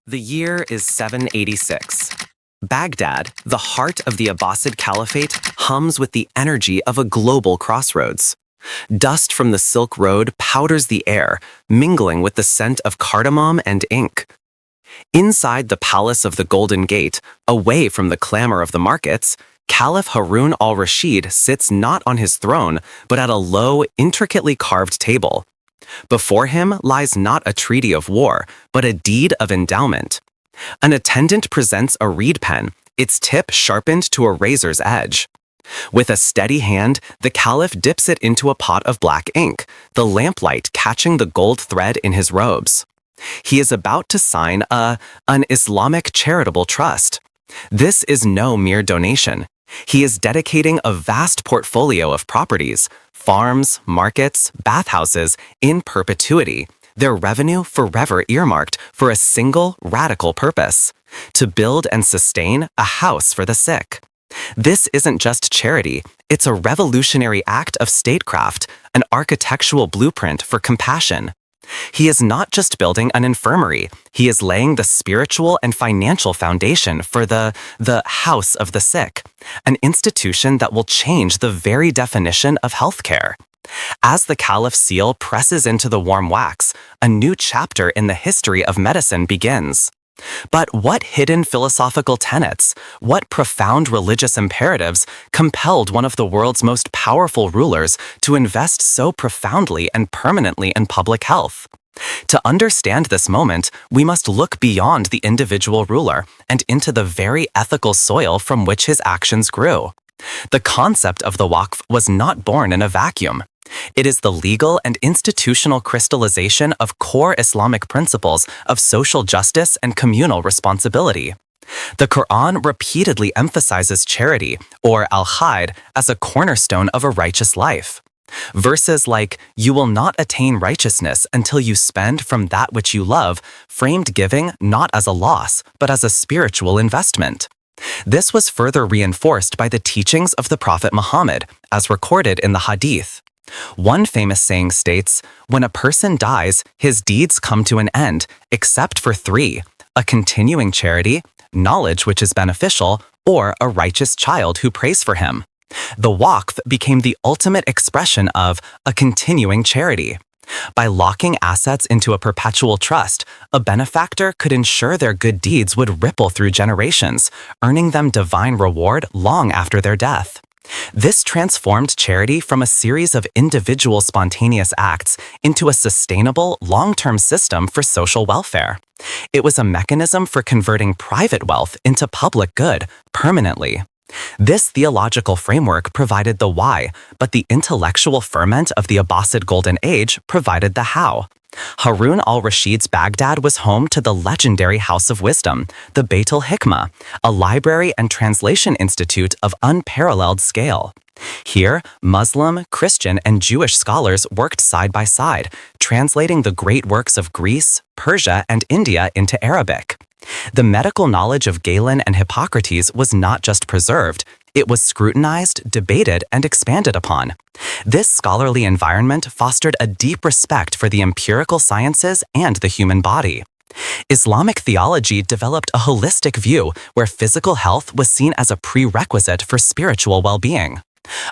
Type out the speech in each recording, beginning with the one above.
The year is 786. Baghdad, the heart of the Abbasid Caliphate, hums with the energy of a global crossroads. Dust from the Silk Road powders the air, mingling with the scent of cardamom and ink. Inside the Palace of the Golden Gate, away from the clamor of the markets, Caliph Harun al-Rashid sits not on his throne, but at a low, intricately carved table. Before him lies not a treaty of war, but a deed of endowment. An attendant presents a reed pen, its tip sharpened to a razor's edge. With a steady hand, the Caliph dips it into a pot of black ink, the lamplight catching the gold thread in his robes. He is about to sign an Islamic charitable trust. This is no mere donation. He is dedicating a vast portfolio of properties, farms, markets, bathhouses, in perpetuity, their revenue forever earmarked for a single radical purpose: to build and sustain a house for the sick. This isn't just charity, it's a revolutionary act of statecraft, an architectural blueprint for compassion. He is not just building an infirmary, he is laying the spiritual and financial foundation for the house of the sick, an institution that will change the very definition of healthcare. As the Caliph seal presses into the warm wax, a new chapter in the history of medicine begins. But what hidden philosophical tenets, what profound religious imperatives compelled one of the world's most powerful rulers to invest so profoundly and permanently in public health? To understand this moment, we must look beyond the individual ruler and into the very ethical soil from which his actions grew. The concept of the waqf was not born in a vacuum. It is the legal and institutional crystallization of core Islamic principles of social justice and communal responsibility. The Quran repeatedly emphasizes charity, or al-khair, as a cornerstone of a righteous life. Verses like, "You will not attain righteousness until you spend from that which you love," framed giving not as a loss, but as a spiritual investment. This was further reinforced by the teachings of the Prophet Muhammad, as recorded in the Hadith. One famous saying states, "When a person dies, his deeds come to an end, except for three: a continuing charity, knowledge which is beneficial, or a righteous child who prays for him." The waqf became the ultimate expression of a continuing charity. By locking assets into a perpetual trust, a benefactor could ensure their good deeds would ripple through generations, earning them divine reward long after their death. This transformed charity from a series of individual spontaneous acts into a sustainable, long-term system for social welfare. It was a mechanism for converting private wealth into public good permanently. This theological framework provided the why, but the intellectual ferment of the Abbasid Golden Age provided the how. Harun al-Rashid's Baghdad was home to the legendary House of Wisdom, the Beit al-Hikmah, a library and translation institute of unparalleled scale. Here, Muslim, Christian, and Jewish scholars worked side by side, translating the great works of Greece, Persia, and India into Arabic. The medical knowledge of Galen and Hippocrates was not just preserved, it was scrutinized, debated, and expanded upon. This scholarly environment fostered a deep respect for the empirical sciences and the human body. Islamic theology developed a holistic view where physical health was seen as a prerequisite for spiritual well-being.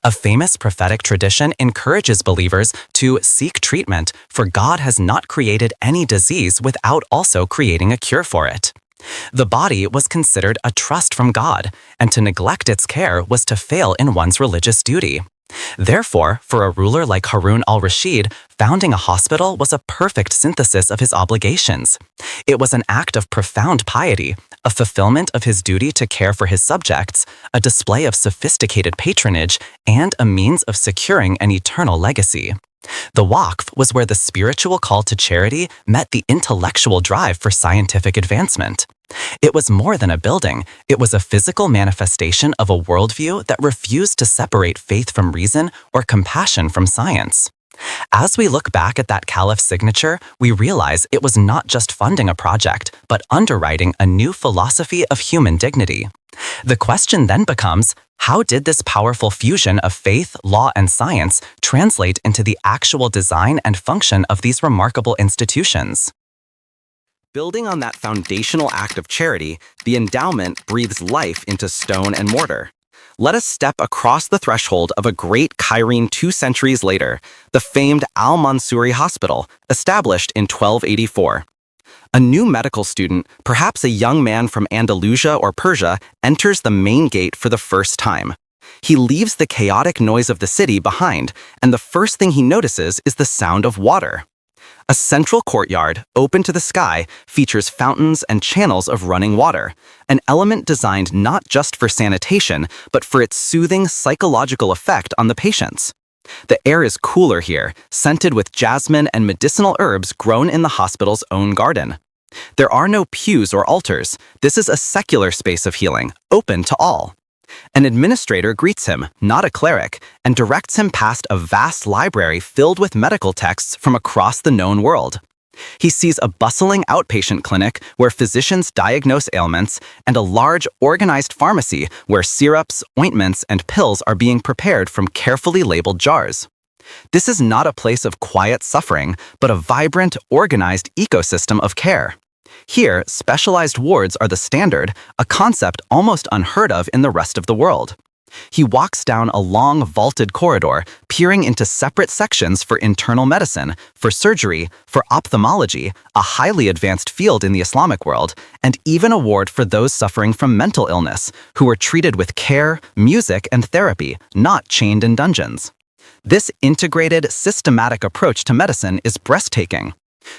A famous prophetic tradition encourages believers to seek treatment, for God has not created any disease without also creating a cure for it. The body was considered a trust from God, and to neglect its care was to fail in one's religious duty. Therefore, for a ruler like Harun al-Rashid, founding a hospital was a perfect synthesis of his obligations. It was an act of profound piety, a fulfillment of his duty to care for his subjects, a display of sophisticated patronage, and a means of securing an eternal legacy. The waqf was where the spiritual call to charity met the intellectual drive for scientific advancement. It was more than a building, it was a physical manifestation of a worldview that refused to separate faith from reason or compassion from science. As we look back at that Caliph signature, we realize it was not just funding a project, but underwriting a new philosophy of human dignity. The question then becomes, how did this powerful fusion of faith, law, and science translate into the actual design and function of these remarkable institutions? Building on that foundational act of charity, the endowment breathes life into stone and mortar. Let us step across the threshold of a great Cairene 2 centuries later, the famed Al-Mansuri Hospital, established in 1284. A new medical student, perhaps a young man from Andalusia or Persia, enters the main gate for the first time. He leaves the chaotic noise of the city behind, and the first thing he notices is the sound of water. A central courtyard, open to the sky, features fountains and channels of running water, an element designed not just for sanitation, but for its soothing psychological effect on the patients. The air is cooler here, scented with jasmine and medicinal herbs grown in the hospital's own garden. There are no pews or altars. This is a secular space of healing, open to all. An administrator greets him, not a cleric, and directs him past a vast library filled with medical texts from across the known world. He sees a bustling outpatient clinic where physicians diagnose ailments and a large, organized pharmacy where syrups, ointments, and pills are being prepared from carefully labeled jars. This is not a place of quiet suffering, but a vibrant, organized ecosystem of care. Here, specialized wards are the standard, a concept almost unheard of in the rest of the world. He walks down a long, vaulted corridor, peering into separate sections for internal medicine, for surgery, for ophthalmology, a highly advanced field in the Islamic world, and even a ward for those suffering from mental illness, who are treated with care, music, and therapy, not chained in dungeons. This integrated, systematic approach to medicine is breathtaking.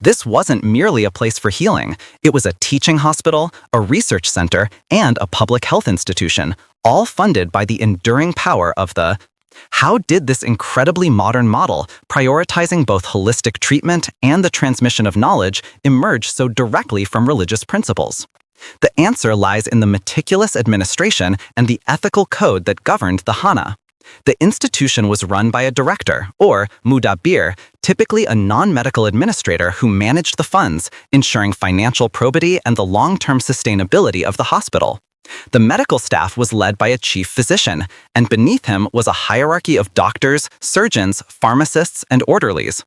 This wasn't merely a place for healing. It was a teaching hospital, a research center, and a public health institution, all funded by the enduring power of the... How did this incredibly modern model, prioritizing both holistic treatment and the transmission of knowledge, emerge so directly from religious principles? The answer lies in the meticulous administration and the ethical code that governed the Hana. The institution was run by a director, or mudabbir, typically a non-medical administrator who managed the funds, ensuring financial probity and the long-term sustainability of the hospital. The medical staff was led by a chief physician, and beneath him was a hierarchy of doctors, surgeons, pharmacists, and orderlies.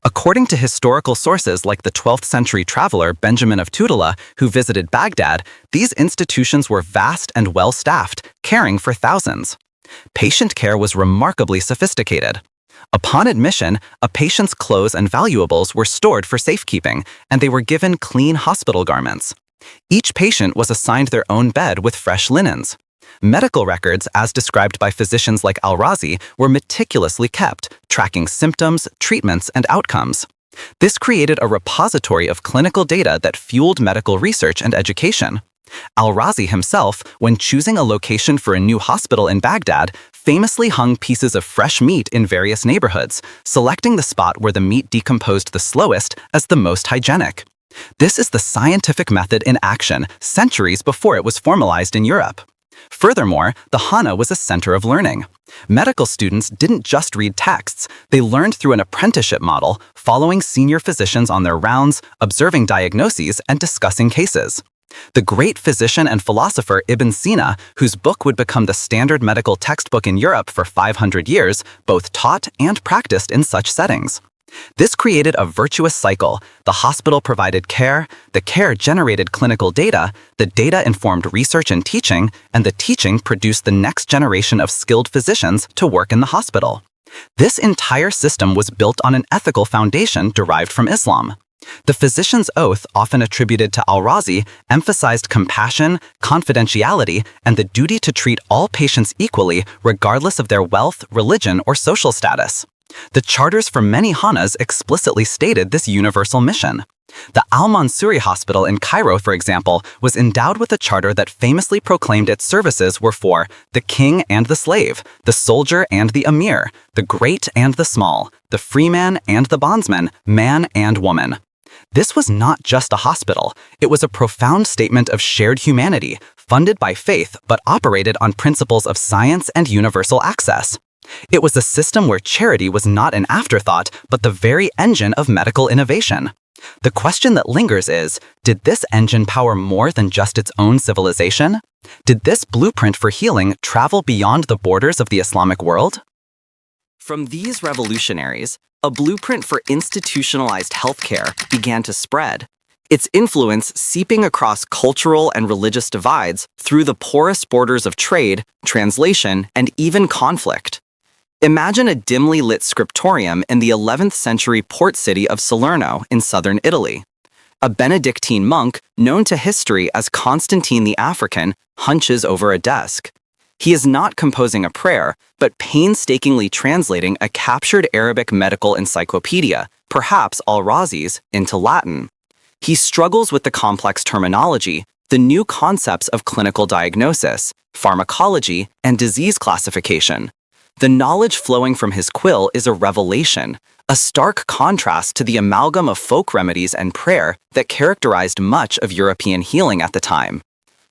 According to historical sources like the 12th century traveler Benjamin of Tudela, who visited Baghdad, these institutions were vast and well-staffed, caring for thousands. Patient care was remarkably sophisticated. Upon admission, a patient's clothes and valuables were stored for safekeeping, and they were given clean hospital garments. Each patient was assigned their own bed with fresh linens. Medical records, as described by physicians like Al-Razi, were meticulously kept, tracking symptoms, treatments, and outcomes. This created a repository of clinical data that fueled medical research and education. Al-Razi himself, when choosing a location for a new hospital in Baghdad, famously hung pieces of fresh meat in various neighborhoods, selecting the spot where the meat decomposed the slowest as the most hygienic. This is the scientific method in action, centuries before it was formalized in Europe. Furthermore, the Hana was a center of learning. Medical students didn't just read texts, they learned through an apprenticeship model, following senior physicians on their rounds, observing diagnoses, and discussing cases. The great physician and philosopher Ibn Sina, whose book would become the standard medical textbook in Europe for 500 years, both taught and practiced in such settings. This created a virtuous cycle. The hospital provided care, the care generated clinical data, the data informed research and teaching, and the teaching produced the next generation of skilled physicians to work in the hospital. This entire system was built on an ethical foundation derived from Islam. The physician's oath, often attributed to Al-Razi, emphasized compassion, confidentiality, and the duty to treat all patients equally, regardless of their wealth, religion, or social status. The charters for many Hanas explicitly stated this universal mission. The Al-Mansuri Hospital in Cairo, for example, was endowed with a charter that famously proclaimed its services were for the king and the slave, the soldier and the emir, the great and the small, the freeman and the bondsman, man and woman. This was not just a hospital. It was a profound statement of shared humanity, funded by faith but operated on principles of science and universal access. It was a system where charity was not an afterthought, but the very engine of medical innovation. The question that lingers is, did this engine power more than just its own civilization? Did this blueprint for healing travel beyond the borders of the Islamic world? From these revolutionaries, a blueprint for institutionalized healthcare began to spread. its influence seeping across cultural and religious divides through the porous borders of trade, translation, and even conflict. Imagine a dimly lit scriptorium in the 11th century port city of Salerno in southern Italy. A Benedictine monk, known to history as Constantine the African, hunches over a desk. He is not composing a prayer, but painstakingly translating a captured Arabic medical encyclopedia, perhaps Al-Razi's, into Latin. He struggles with the complex terminology, the new concepts of clinical diagnosis, pharmacology, and disease classification. The knowledge flowing from his quill is a revelation, a stark contrast to the amalgam of folk remedies and prayer that characterized much of European healing at the time.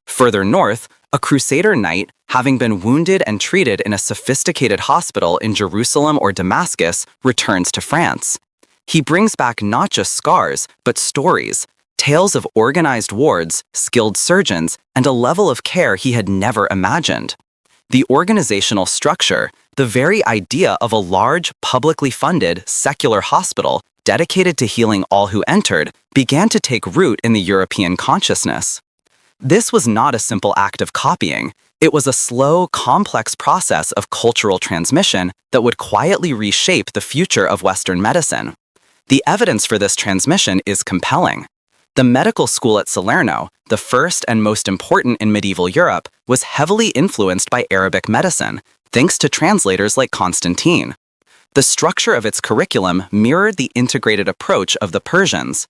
Further north, a Crusader knight, having been wounded and treated in a sophisticated hospital in Jerusalem or Damascus, returns to France. He brings back not just scars, but stories, tales of organized wards, skilled surgeons, and a level of care he had never imagined. The organizational structure, the very idea of a large, publicly funded, secular hospital dedicated to healing all who entered, began to take root in the European consciousness. This was not a simple act of copying. It was a slow, complex process of cultural transmission that would quietly reshape the future of Western medicine. The evidence for this transmission is compelling. The medical school at Salerno, the first and most important in medieval Europe, was heavily influenced by Arabic medicine, thanks to translators like Constantine. The structure of its curriculum mirrored the integrated approach of the Persians.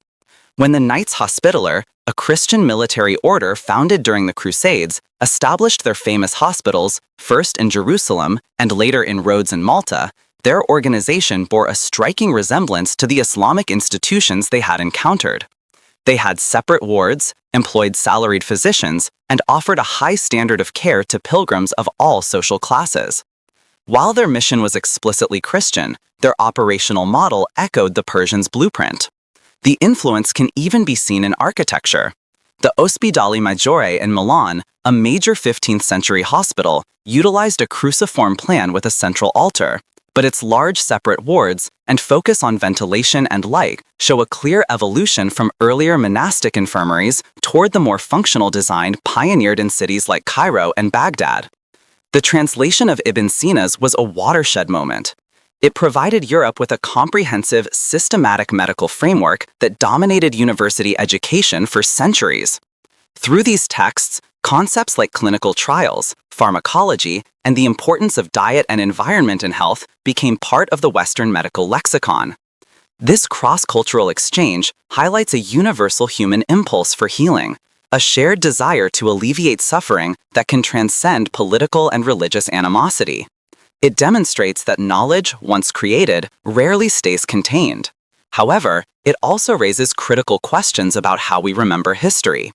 When the Knights Hospitaller, a Christian military order founded during the Crusades, established their famous hospitals, first in Jerusalem and later in Rhodes and Malta, their organization bore a striking resemblance to the Islamic institutions they had encountered. They had separate wards, employed salaried physicians, and offered a high standard of care to pilgrims of all social classes. While their mission was explicitly Christian, their operational model echoed the Persians' blueprint. The influence can even be seen in architecture. The Ospedale Maggiore in Milan, a major 15th century hospital, utilized a cruciform plan with a central altar, but its large separate wards and focus on ventilation and light show a clear evolution from earlier monastic infirmaries toward the more functional design pioneered in cities like Cairo and Baghdad. The translation of Ibn Sina's was a watershed moment. It provided Europe with a comprehensive, systematic medical framework that dominated university education for centuries. Through these texts, concepts like clinical trials, pharmacology, and the importance of diet and environment in health became part of the Western medical lexicon. This cross-cultural exchange highlights a universal human impulse for healing, a shared desire to alleviate suffering that can transcend political and religious animosity. It demonstrates that knowledge, once created, rarely stays contained. However, it also raises critical questions about how we remember history.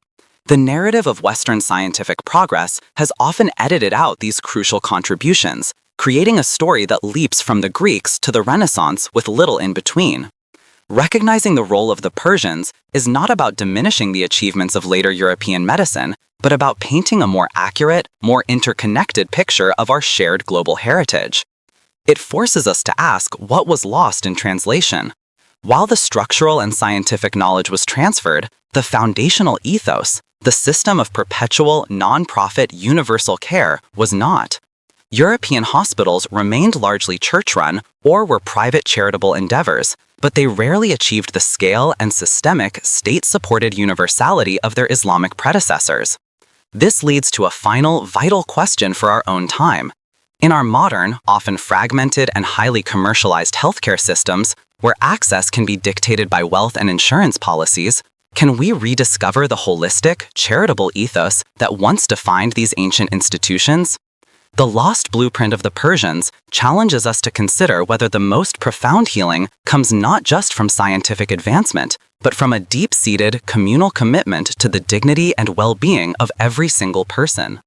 The narrative of Western scientific progress has often edited out these crucial contributions, creating a story that leaps from the Greeks to the Renaissance with little in between. Recognizing the role of the Persians is not about diminishing the achievements of later European medicine, but about painting a more accurate, more interconnected picture of our shared global heritage. It forces us to ask what was lost in translation. While the structural and scientific knowledge was transferred, the foundational ethos, the system of perpetual, non-profit, universal care, was not. European hospitals remained largely church-run or were private charitable endeavors, but they rarely achieved the scale and systemic, state-supported universality of their Islamic predecessors. This leads to a final, vital question for our own time. In our modern, often fragmented and highly commercialized healthcare systems, where access can be dictated by wealth and insurance policies, can we rediscover the holistic, charitable ethos that once defined these ancient institutions? The lost blueprint of the Persians challenges us to consider whether the most profound healing comes not just from scientific advancement, but from a deep-seated communal commitment to the dignity and well-being of every single person.